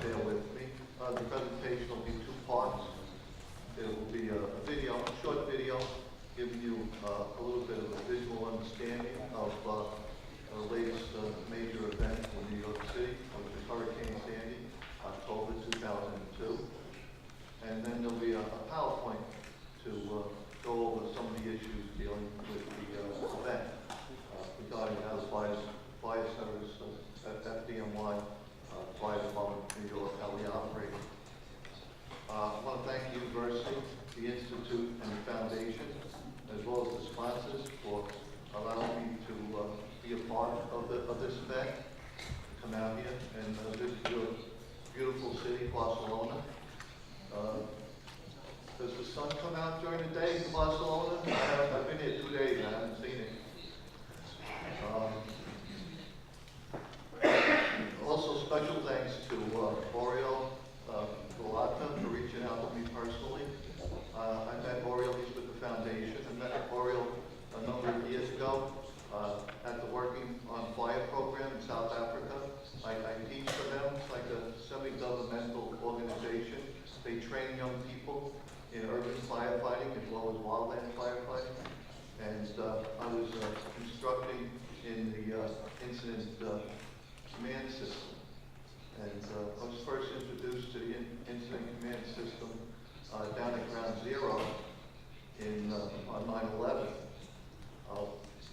bear with me. The presentation will be two parts. It will be a short video, giving you a little bit of a visual understanding of the latest major event in New York City, which is Hurricane Sandy, October 2002. And then there'll be a PowerPoint to go over some of the issues dealing with the event regarding how the fire service at FDNY, Fire Department of New York, how we operate. I want to thank the university, the institute, and the foundation, as well as the sponsors, for allowing me to be a part of this event, come out here and visit your beautiful city, Barcelona. Does the sun come out during the day in Barcelona? I've been here 2 days and I haven't seen it. Also, special thanks to Oriel Galata for reaching out to me personally. I met Oriel, he's with the foundation. I met Oriel a number of years ago at the Working on Fire program in South Africa. I teach for them. It's like a semi-governmental organization. They train young people in urban firefighting as well as wildland firefighting. And I was instructing in the incident command system. And I was first introduced to the incident command system down at Ground Zero on 9/11.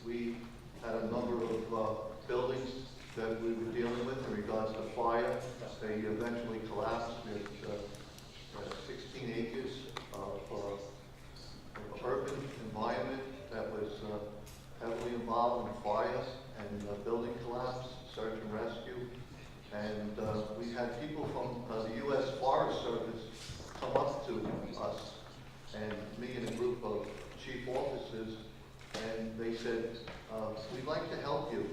We had a number of buildings that we were dealing with in regards to fire. They eventually collapsed. We had 16 acres of urban environment that was heavily involved in fire and building collapse, search and rescue. And we had people from the U.S. Forest Service come up to us and me and a group of chief officers, and they said, we'd like to help you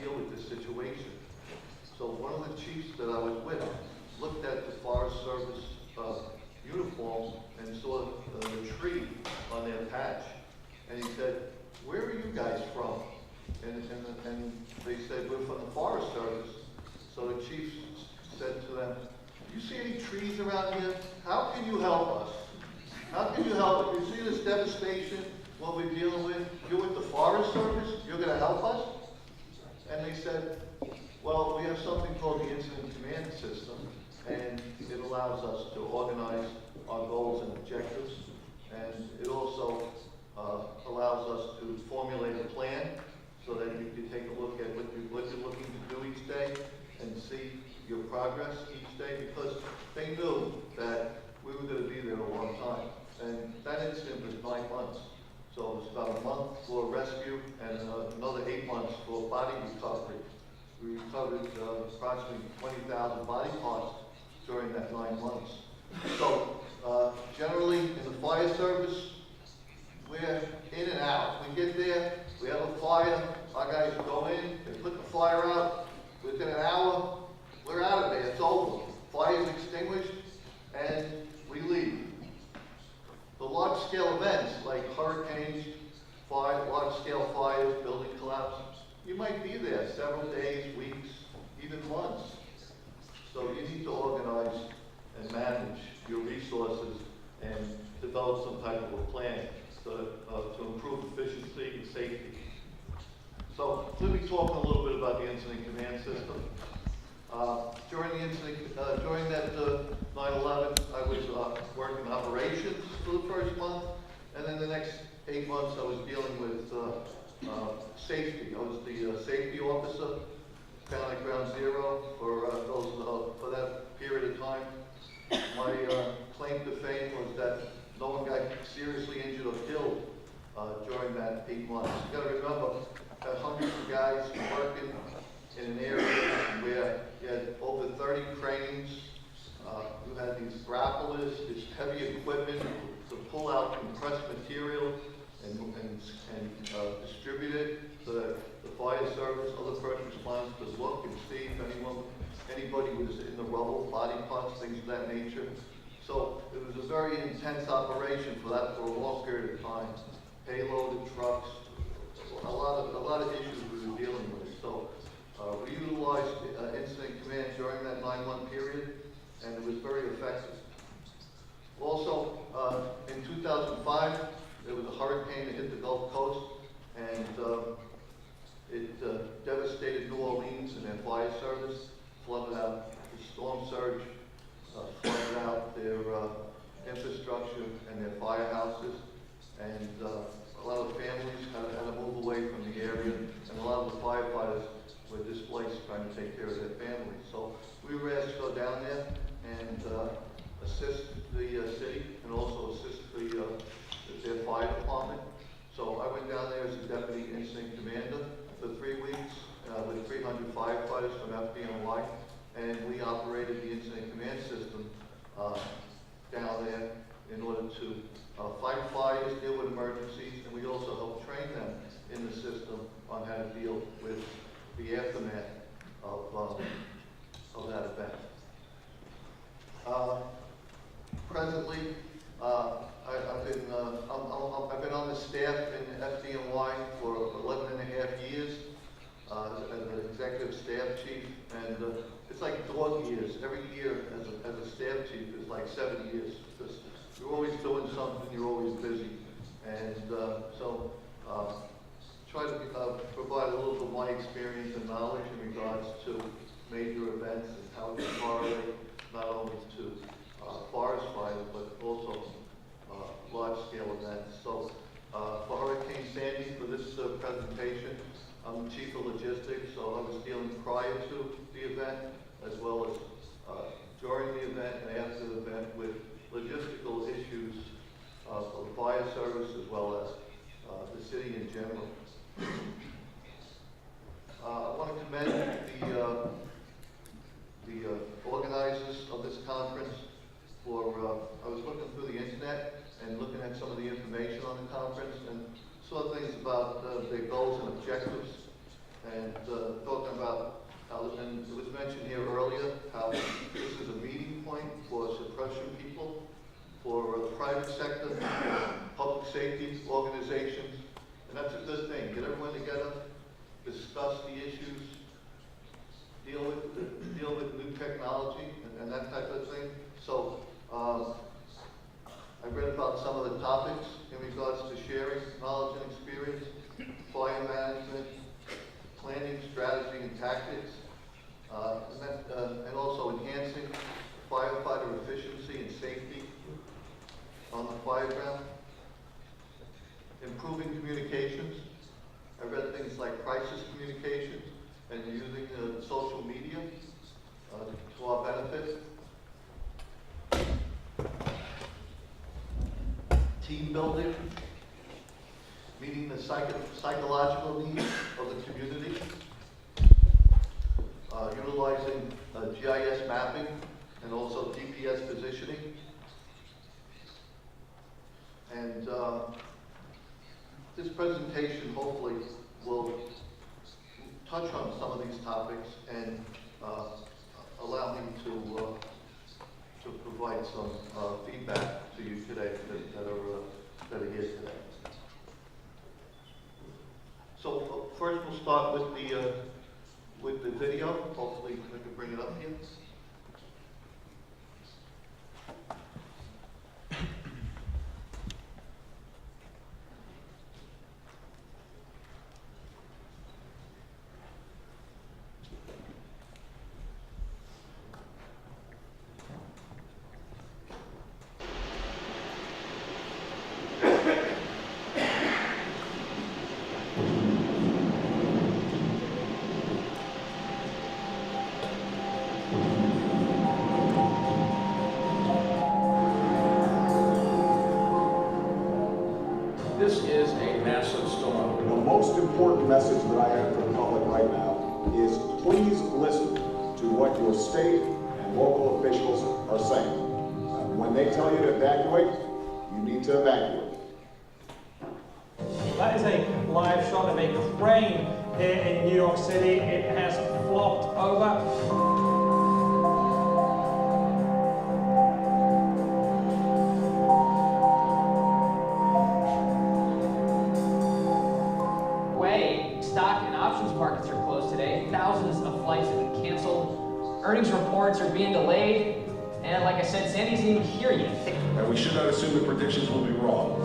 deal with this situation. So one of the chiefs that I was with looked at the Forest Service uniform and saw the tree on their patch, and he said, where are you guys from? And they said, we're from the Forest Service. So the chief said to them, do you see any trees around here? How can you help us? How can you help us? You see this devastation, what we're dealing with? You're with the Forest Service? You're going to help us? And they said, well, we have something called the Incident Command System, and it allows us to organize our goals and objectives, and it also allows us to formulate a plan so that you can take a look at what you're looking to do each day and see your progress each day, because they knew that we were going to be there a long time. And that incident was 9 months. So it was about a month for rescue and another 8 months for body recovery. We recovered approximately 20,000 body parts during that 9 months. So generally in the fire service, we're in and out. We get there, we have a fire, our guys go in, they put the fire out. Within an hour, we're out of there, it's over. Fire's extinguished, and we leave. The large-scale events like hurricanes, large-scale fires, building collapse, you might be there several days, weeks, even months. So you need to organize and manage your resources and develop some type of a plan to improve efficiency and safety. So let me talk a little bit about the incident command system. During that 9/11, I was working operations for the first month, and then the next 8 months I was dealing with safety. I was the safety officer down at Ground Zero for that period of time. My claim to fame was that no one got seriously injured or killed during that 8 months. You got to remember, hundreds of guys working in an area where you had over 30 cranes, you had these grapplers, this heavy equipment to pull out compressed material and distribute it so that the fire service, other first responders could look and see if anybody was in the rubble, body parts, things of that nature. So it was a very intense operation for a long period of time. Payloaded trucks, a lot of issues we were dealing with. So We utilized incident command during that 9-month period, and it was very effective. Also, in 2005, there was a hurricane that hit the Gulf Coast, and it devastated New Orleans and their fire service, flooded out the storm surge, flooded out their infrastructure and their firehouses, and a lot of families had to move away from the area, and a lot of the firefighters were displaced trying to take care of their families. So we were asked to go down there and assist the city and also assist their fire department. So I went down there as a deputy incident commander for 3 weeks with 300 firefighters from FDNY, and we operated the incident command system down there in order to fight fires, deal with emergencies, and we also helped train them in the system on how to deal with the aftermath of that event. Presently, I've been on the staff in FDNY for 11.5 years as an executive staff chief, and it's like dog years. Every year as a staff chief is like 7 years, because you're always doing something, you're always busy, and so try to provide a little bit of my experience and knowledge in regards to major events and how it can correlate not only to forest fires, but also large-scale events. So for Hurricane Sandy, for this presentation, I'm the chief of logistics, so I was dealing prior to the event, as well as during the event and after the event with logistical issues for the fire service as well as the city in general. I want to commend the organizers of this conference for, I was looking through the internet and looking at some of the information on the conference and saw things about their goals and objectives, and talking about how, and it was mentioned here earlier, how this is a meeting point for suppression people, for the private sector, public safety organizations, and that's a good thing. Get everyone together, discuss the issues, deal with new technology and that type of thing. So I read about some of the topics in regards to sharing knowledge and experience, fire management, planning, strategy, and tactics, and also enhancing firefighter efficiency and safety on the fire ground, improving communications. I read things like crisis communications and using social media to our benefit. Team building, meeting the psychological needs of the community, utilizing GIS mapping and also GPS positioning. And this presentation hopefully will touch on some of these topics and allow me to provide some feedback to you today that are here today. So first we'll start with the video. Hopefully we can bring it up here. This is a massive storm. The most important message that I have for the public right now is please listen to what your state and local officials are saying. When they tell you to evacuate, you need to evacuate. That is a live shot of a crane here in New York City. It has flopped over. Stock and options markets are closed today. Thousands Earnings reports are being delayed, and like I said, Sandy's even here yet. And we should not assume the predictions will be wrong.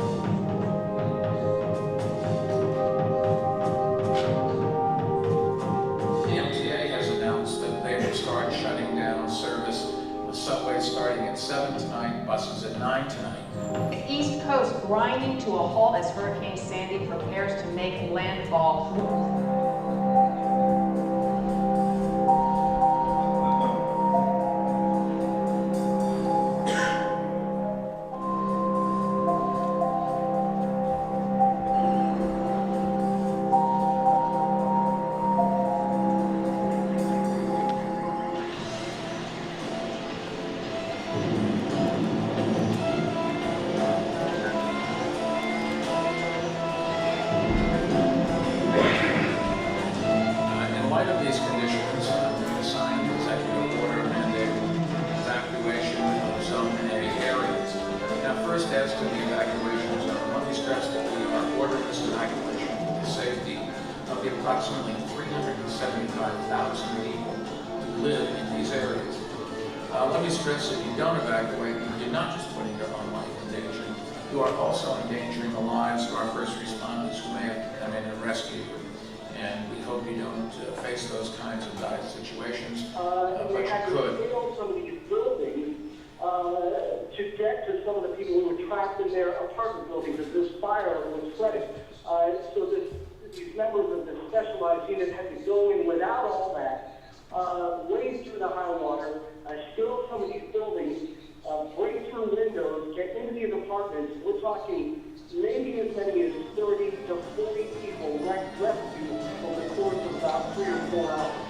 The MTA has announced that they will start shutting down service. The subway starting at 7 tonight, buses at 9 tonight. The East Coast grinding to a halt as Hurricane Sandy prepares to make landfall. Approximately 375,000 people who live in these areas. Let me stress, if you don't evacuate, you're not just putting your own life in danger, you are also endangering the lives of our first responders who may have to come in and rescue you. And we hope you don't face those kinds of dire situations, but you could. They build some of these buildings to get to some of the people who were trapped in their apartment buildings as this fire was spreading. These members of the specialized unit had to go in without all that, wade through the high water, steal some of these buildings, break through windows, get into these apartments. We're talking maybe as many as 30 to 40 people rescued over the course of about 3 or 4 hours.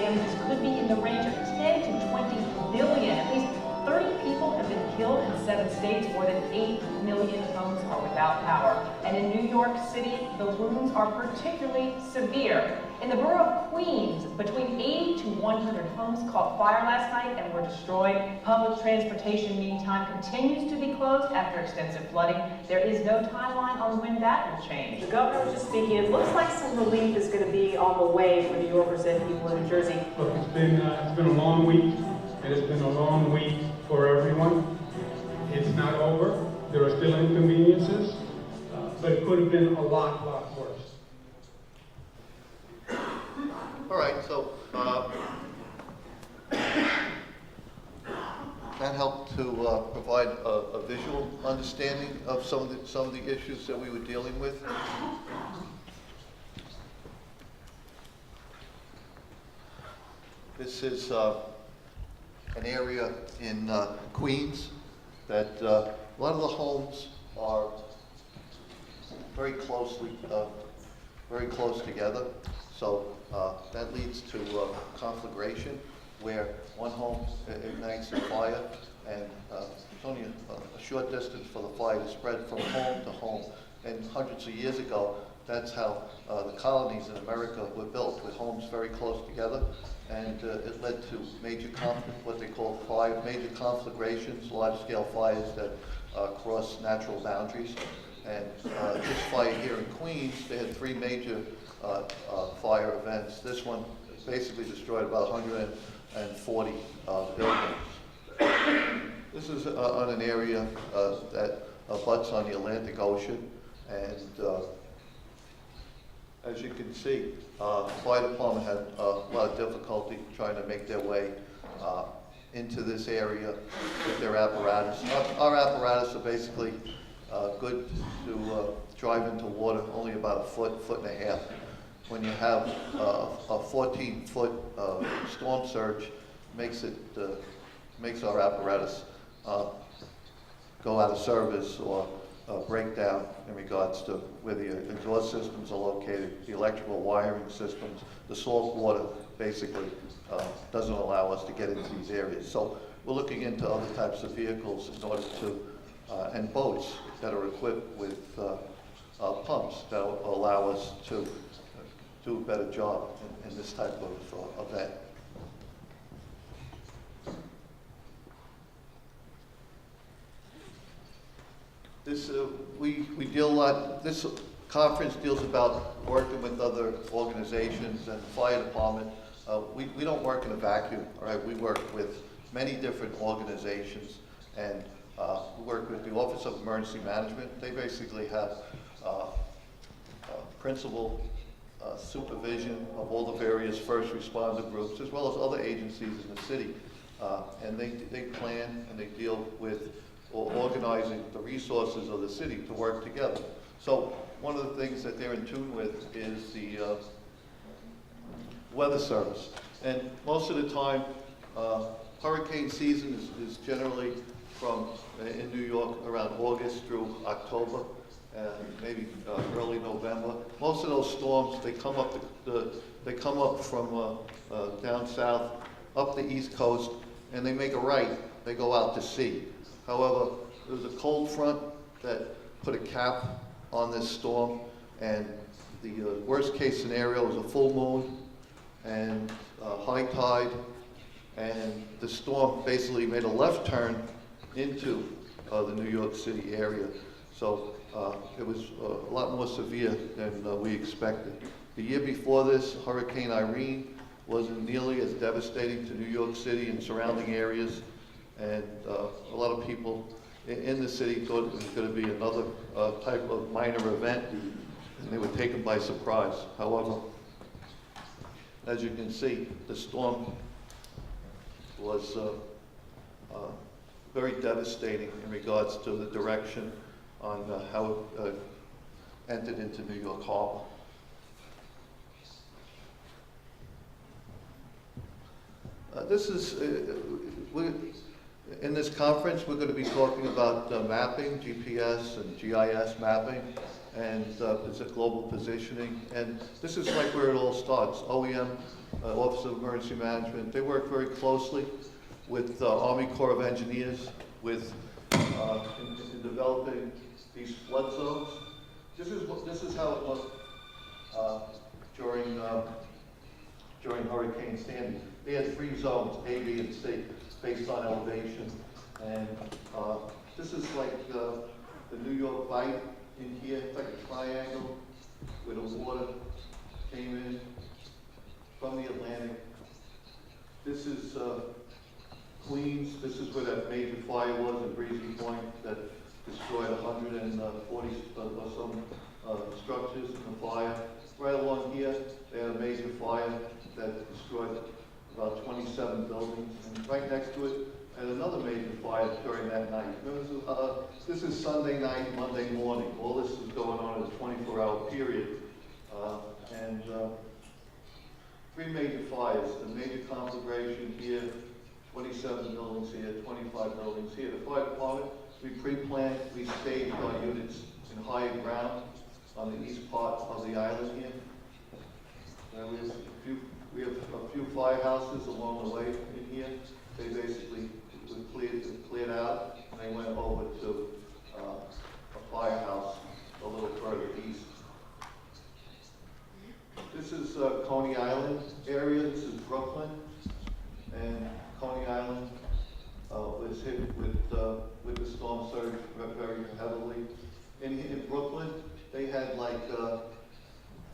damages could be in the range of 10 to 20 billion. At least 30 people have been killed in 7 states. More than 8 million homes are without power. And in New York City, the wounds are particularly severe. In the borough of Queens, between 80 to 100 homes caught fire last night and were destroyed. Public transportation meantime continues to be closed after extensive flooding. There is no timeline on when that will change. The governor was just speaking. It looks like some relief is going to be on the way for New Yorkers and people in New Jersey. Look, it's been a long week. It has been a long week for everyone. It's not over. There are still inconveniences, but it could have been a lot worse. All right, so that helped to provide a visual understanding of some of the issues that we were dealing with. This is an area in Queens that a lot of the homes are very close together. So that leads to conflagration, where one home ignites a fire, and it's only a short distance for the fire to spread from home to home. And hundreds of years ago, that's how the colonies in America were built, with homes very close together. And it led to major what they call major conflagrations, large-scale fires that cross natural boundaries. And this fire here in Queens, they had 3 major fire events. This one basically destroyed about 140 buildings. This is on an area that abuts on the Atlantic Ocean, and as you can see, the fire department had a lot of difficulty trying to make their way into this area with their apparatus. Our apparatus are basically good to drive into water only about a foot and a half. When you have a 14-foot storm surge, makes our apparatus go out of service or break down in regards to where the exhaust systems are located, the electrical wiring systems. The salt water basically doesn't allow us to get into these areas. So we're looking into other types of vehicles in order to, and boats that are equipped with pumps that will allow us to do a better job in this type of event. This we deal a lot. This conference deals about working with other organizations and the fire department. We don't work in a vacuum, all right? We work with many different organizations, and we work with the Office of Emergency Management. They basically have principal supervision of all the various first responder groups, as well as other agencies in the city. And they plan and they deal with organizing the resources of the city to work together. So one of the things that they're in tune with is the weather service. And most of the time, hurricane season is generally from in New York around August through October, maybe early November. Most of those storms, they come up from down south up the East Coast, and they make a right. They go out to sea. However, there was a cold front that put a cap on this storm, and the worst case scenario was a full moon and high tide, and the storm basically made a left turn into the New York City area. So it was a lot more severe than we expected. The year before this, Hurricane Irene wasn't nearly as devastating to New York City and surrounding areas. And a lot of people in the city thought it was going to be another type of minor event, and they were taken by surprise. However, as you can see, the storm was very devastating in regards to the direction on how it entered into New York Harbor. In this conference, we're going to be talking about mapping, GPS and GIS mapping, and global positioning. And this is like where it all starts. OEM, Office of Emergency Management, they work very closely with Army Corps of Engineers in developing these flood zones. This is how it looked during during Hurricane Sandy. They had 3 zones, A, B, and C, based on elevation. And this is like the New York Bight in here. It's like a triangle where the water came in from the Atlantic. This is Queens. This is where that major fire was at Breezy Point that destroyed 140 or some structures in the fire. Right along here, they had a major fire that destroyed about 27 buildings. And right next to it, and another major fire during that night. This is Sunday night, Monday morning. All this is going on in a 24-hour period. And 3 major fires. The major conflagration here, 27 buildings here, 25 buildings here. The fire department, we pre-planned, we staged our units in higher ground on the east part of the island here. We have a few firehouses along the way in here. They basically cleared out, and they went over to a firehouse a little further east. This is Coney Island area. This is Brooklyn, and Coney Island was hit with the storm surge very heavily. In Brooklyn, they had like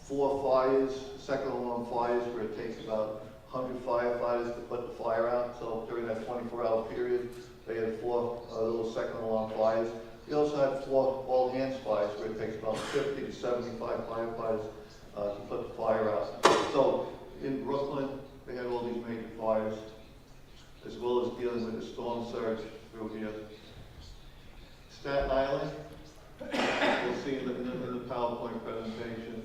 4 fires, second alarm fires, where it takes about 100 firefighters to put the fire out. So during that 24-hour period, they had 4 little second alarm fires. They also had 4 all hands fires, where it takes about 50 to 75 firefighters to put the fire out. So in Brooklyn, they had all these major fires, as well as dealing with the storm surge through here. Staten Island, you'll see in the PowerPoint presentation,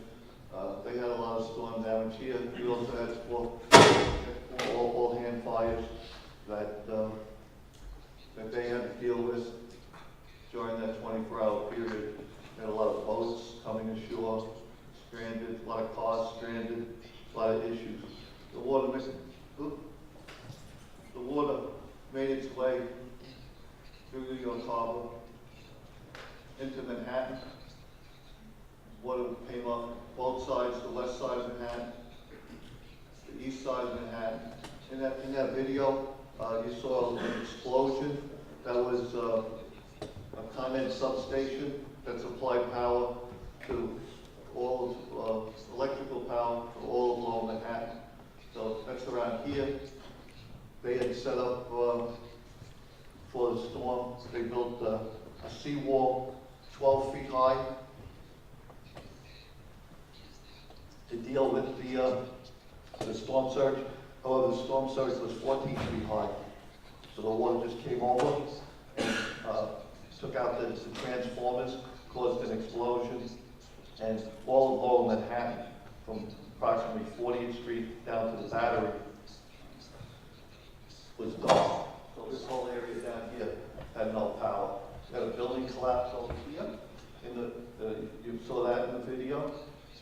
they had a lot of storm damage here. We also had 4 all hand fires that they had to deal with during that 24-hour period. They had a lot of boats coming ashore, stranded, a lot of cars stranded, a lot of issues. The water made its way through New York Harbor into Manhattan. Water came up both sides, the west side of Manhattan, the east side of Manhattan. In that video, you saw an explosion. That was a Con-Ed substation that supplied power to all electrical power to all along Manhattan. So that's around here. They had set up for the storm. They built a seawall 12 feet high to deal with the storm surge. However, the storm surge was 14 feet high. So the water just came over and took out the transformers, caused an explosion, and all along Manhattan, from approximately 40th Street down to the Battery, was dark. So this whole area down here had no power. We had a building collapse over here. You saw that in the video.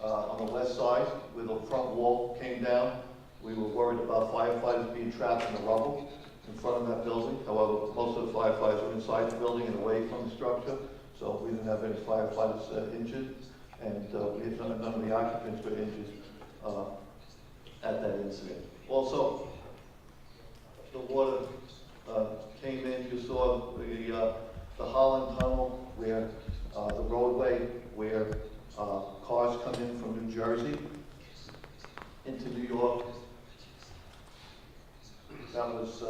On the west side, where the front wall came down, we were worried about firefighters being trapped in the rubble in front of that building. However, most of the firefighters were inside the building and away from the structure, so we didn't have any firefighters injured, and none of the occupants were injured at that incident. Also, the water came in. You saw the Holland Tunnel, where the roadway where cars come in from New Jersey into New York. That was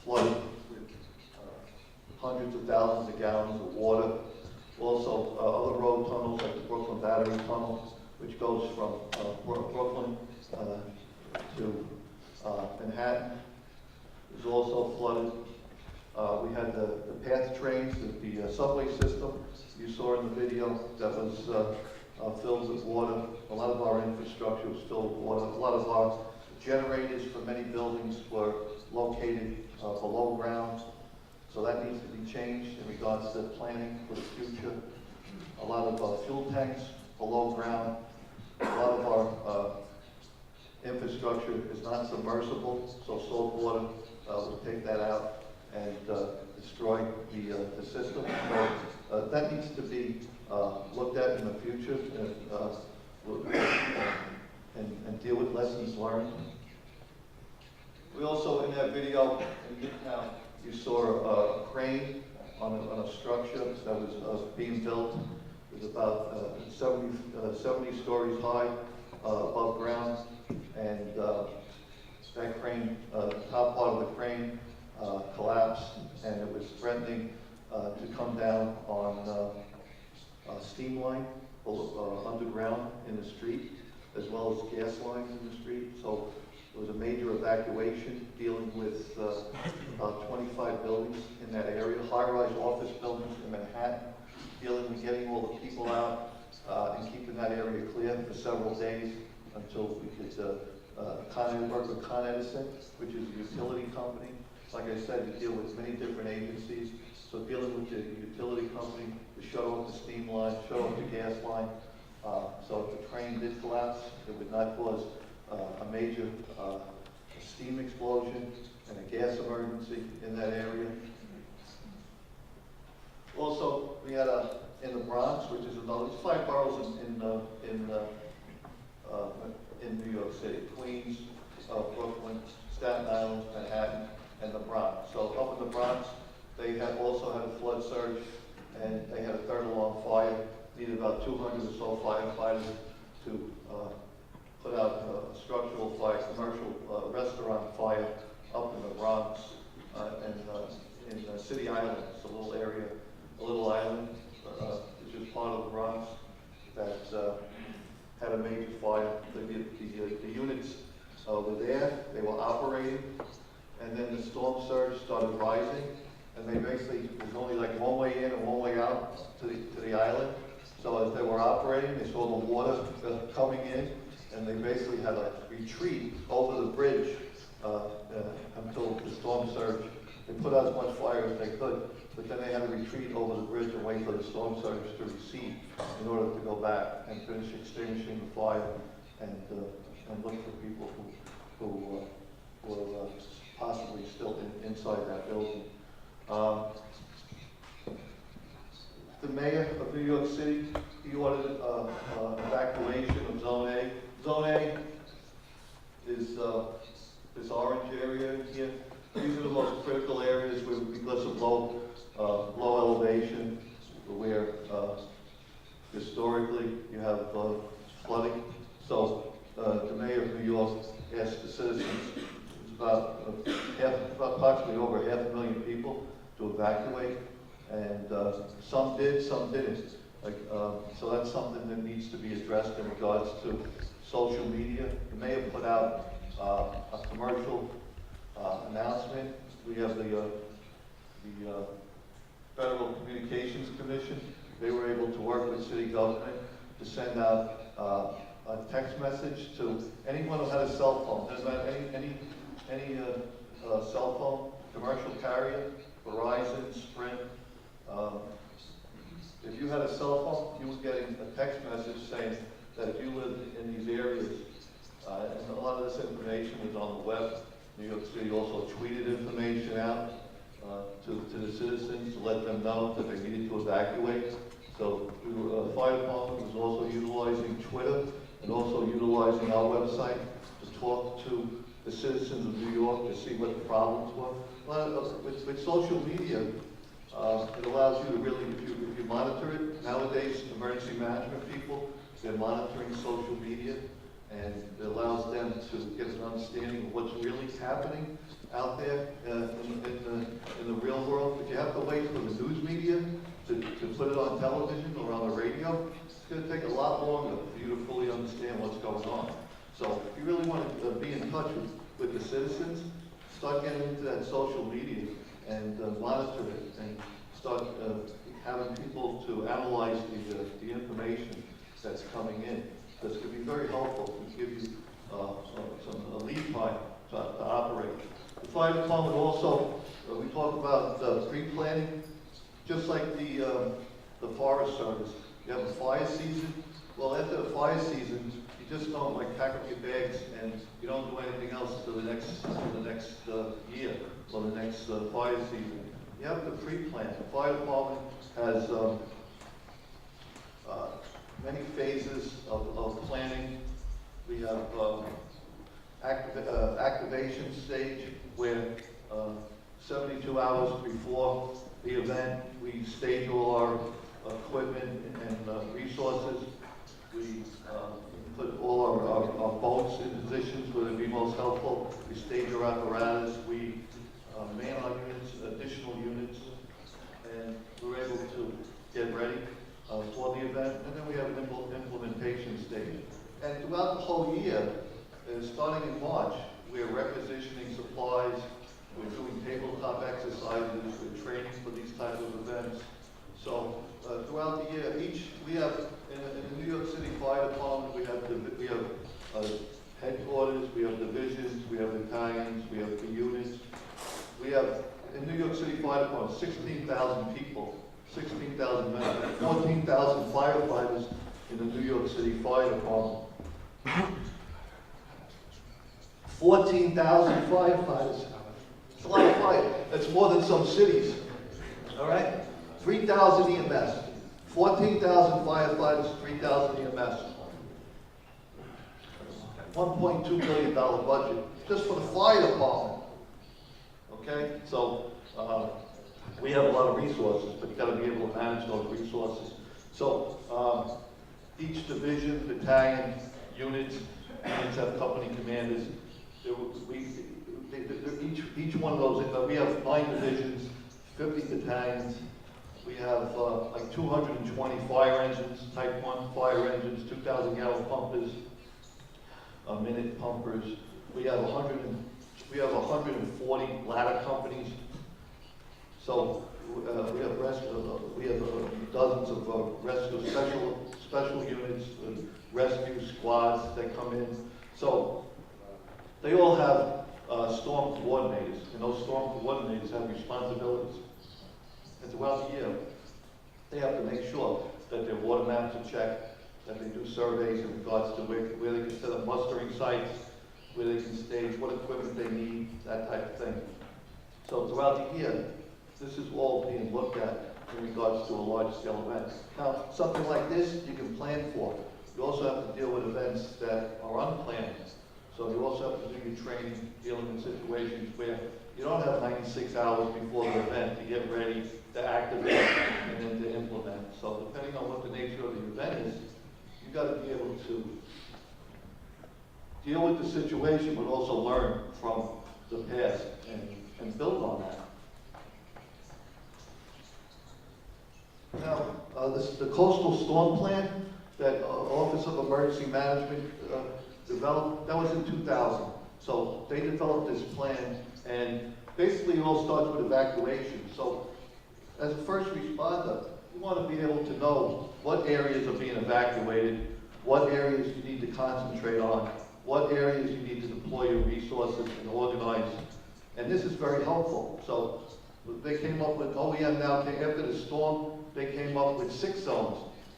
flooded with hundreds of thousands of gallons of water. Also, other road tunnels like the Brooklyn Battery Tunnel, which goes from Brooklyn to Manhattan, was also flooded. We had the PATH trains, the subway system you saw in the video, that was filled with water. A lot of our infrastructure was filled with water. A lot of our generators for many buildings were located below ground. So that needs to be changed in regards to planning for the future. A lot of fuel tanks below ground. A lot of our infrastructure is not submersible, so salt water will take that out and destroy the system. So that needs to be looked at in the future and deal with lessons learned We also, in that video, you saw a crane on a structure that was being built. It was about 70 stories high above ground, and that crane, the top part of the crane collapsed, and it was threatening to come down on a steam line underground in the street, as well as gas lines in the street. So there was a major evacuation dealing with about 25 buildings in that area, high-rise office buildings in Manhattan, dealing with getting all the people out and keeping that area clear for several days until we could work with Con Edison, which is a utility company. Like I said, we deal with many different agencies. So dealing with the utility company to shut off the steam line, shut off the gas line. So if the train did collapse, it would not cause a major steam explosion and a gas emergency in that area. Also, we had in the Bronx, which is another, there's 5 boroughs in New York City: Queens, Brooklyn, Staten Island, Manhattan, and the Bronx. So up in the Bronx, they also had a flood surge, and they had a third alarm fire. Needed about 200 or so firefighters to put out a structural fire, commercial restaurant fire up in the Bronx and in City Island. It's a little area, a little island, which is part of the Bronx that had a major fire. The units were there, they were operating, and then the storm surge started rising, and they basically, there's only like one way in and one way out to the island. So as they were operating, they saw the water coming in, and they basically had a retreat over the bridge until the storm surge. They put out as much fire as they could, but then they had to retreat over the bridge and wait for the storm surge to recede in order to go back and finish extinguishing the fire and look for people who were possibly still inside that building. The mayor of New York City, he ordered evacuation of Zone A. Zone A is this orange area here. These are the most critical areas where, because of low elevation, where historically you have flooding. So the mayor of New York asked the citizens, about approximately over 500,000 people, to evacuate. And some did, some didn't. So that's something that needs to be addressed in regards to social media. The mayor put out a commercial announcement. We have the Federal Communications Commission. They were able to work with city government to send out a text message to anyone who had a cell phone. Doesn't matter, any cell phone, commercial carrier, Verizon, Sprint. If you had a cell phone, you were getting a text message saying that if you live in these areas, and a lot of this information was on the web. New York City also tweeted information out to the citizens to let them know that they needed to evacuate. So the fire department was also utilizing Twitter and also utilizing our website to talk to the citizens of New York to see what the problems were. With social media, it allows you to really, if you monitor it, nowadays emergency management people, they're monitoring social media, and it allows them to get an understanding of what's really happening out there in the real world. If you have to wait for the news media to put it on television or on the radio, it's going to take a lot longer for you to fully understand what's going on. So if you really want to be in touch with the citizens, start getting into that social media and monitor it and start having people to analyze the information that's coming in. This could be very helpful to give you some lead time to operate. The fire department also, we talk about pre-planning, just like the Forest Service. You have a fire season. Well, after the fire season, you just don't pack up your bags and you don't do anything else until the next year or the next fire season. You have to pre-plan. The fire department has many phases of planning. We have activation stage where 72 hours before the event, we stage all our equipment and resources. We put all our boats in positions where they'd be most helpful. We stage our apparatus. We man our units, additional units, and we're able to get ready for the event. And then we have an implementation stage. And throughout the whole year, starting in March, we're requisitioning supplies. We're doing tabletop exercises. We're training for these types of events. So throughout the year, we have in the New York City Fire Department, we have headquarters, we have divisions, we have battalions, we have the units. We have in New York City Fire Department 16,000 people, 16,000 men, 14,000 firefighters in the New York City Fire Department. 14,000 firefighters. It's a lot of fire. That's more than some cities. All right? 3,000 EMS. 14,000 firefighters, 3,000 EMS. $1.2 billion budget just for the fire department. Okay? So we have a lot of resources, but you've got to be able to manage those resources. So each division, battalion, units have company commanders. Each one of those, we have 9 divisions, 50 battalions. We have like 220 fire engines, type 1 fire engines, 2,000 gallon pumpers, minute pumpers. We have 140 ladder companies. So we have dozens of rescue special units, rescue squads that come in. So they all have storm coordinators, and those storm coordinators have responsibilities. And throughout the year, they have to make sure that their water maps are checked, that they do surveys in regards to where they can set up mustering sites, where they can stage, what equipment they need, that type of thing. So throughout the year, this is all being looked at in regards to a large-scale event. Now, something like this you can plan for. You also have to deal with events that are unplanned. So you also have to do your training, dealing with situations where you don't have 96 hours before the event to get ready, to activate, and then to implement. So depending on what the nature of the event is, you've got to be able to deal with the situation, but also learn from the past and build on that. Now, the coastal storm plan that Office of Emergency Management developed, that was in 2000. So they developed this plan, and basically it all starts with evacuation. So as a first responder, you want to be able to know what areas are being evacuated, what areas you need to concentrate on, what areas you need to deploy your resources and organize. And this is very helpful. So they came up with OEM now, after the storm, they came up with 6 zones,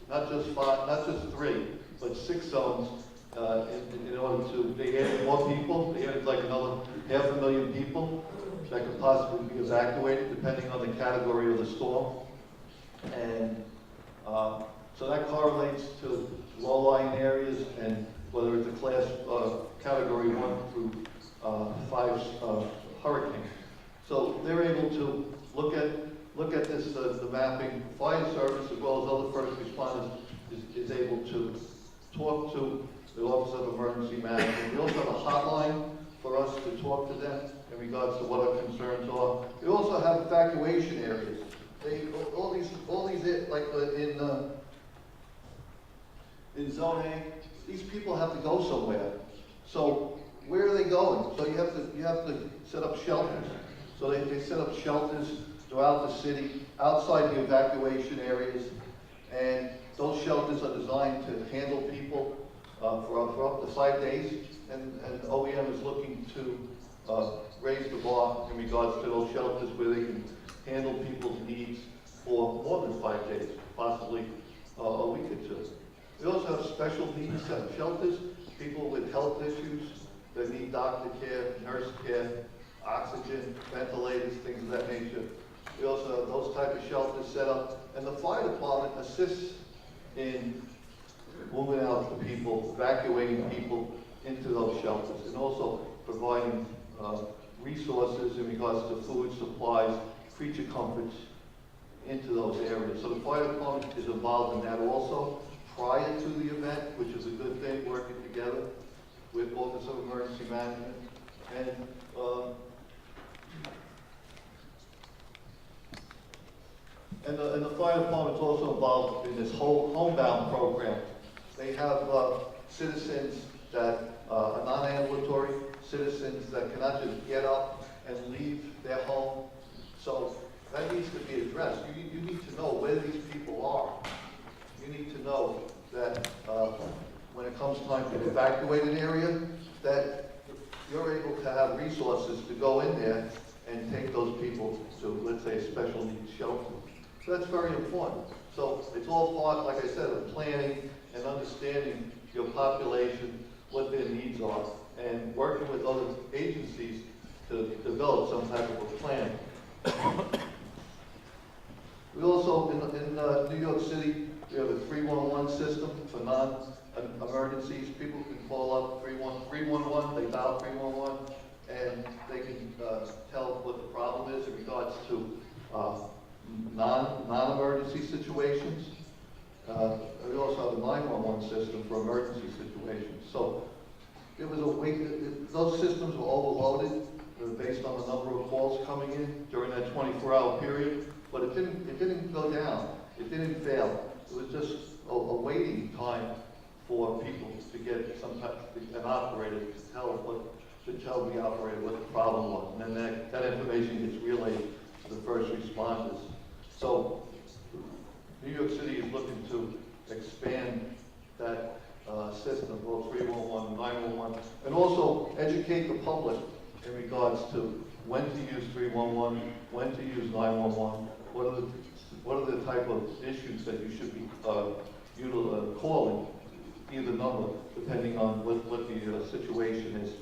not just 5, not just 3, but 6 zones in order to, they added more people, they added like another 500,000 people that could possibly be evacuated depending on the category of the storm. And so that correlates to low-lying areas, and whether it's a class category 1 through 5 hurricane. So they're able to look at this, the mapping. Fire service, as well as other first responders, is able to talk to the Office of Emergency Management. We also have a hotline for us to talk to them in regards to what our concerns are. We also have evacuation areas. All these like in Zone A, these people have to go somewhere. So where are they going? So you have to set up shelters. So they set up shelters throughout the city, outside the evacuation areas, and those shelters are designed to handle people for up to 5 days, and OEM is looking to raise the bar in regards to those shelters where they can handle people's needs for more than 5 days, possibly a week or 2. We also have special needs shelters, people with health issues that need doctor care, nurse care, oxygen, ventilators, things of that nature. We also have those type of shelters set up, and the fire department assists in moving out the people, evacuating people into those shelters, and also providing resources in regards to food, supplies, creature comforts into those areas. So the fire department is involved in that also prior to the event, which is a good thing, working together with Office of Emergency Management. And the fire department's also involved in this whole homebound program. They have citizens that are non-ambulatory, citizens that cannot just get up and leave their home. So that needs to be addressed. You need to know where these people are. You need to know that when it comes time to evacuate an area, that you're able to have resources to go in there and take those people to, let's say, a special needs shelter. So that's very important. So it's all part, like I said, of planning and understanding your population, what their needs are, and working with other agencies to develop some type of a plan. We also, in New York City, we have a 311 system for non-emergencies. People can call up 311, they dial 311, and they can tell what the problem is in regards to non-emergency situations. We also have a 911 system for emergency situations. So it was a wait. Those systems were overloaded based on the number of calls coming in during that 24-hour period. But it didn't go down. It didn't fail. It was just a waiting time for people to get some type of an operator to tell the operator what the problem was, and then that information gets relayed to the first responders. So New York City is looking to expand that system, both 311 and 911, and also educate the public in regards to when to use 311, when to use 911, what are the type of issues that you should be calling either number, depending on what the situation is.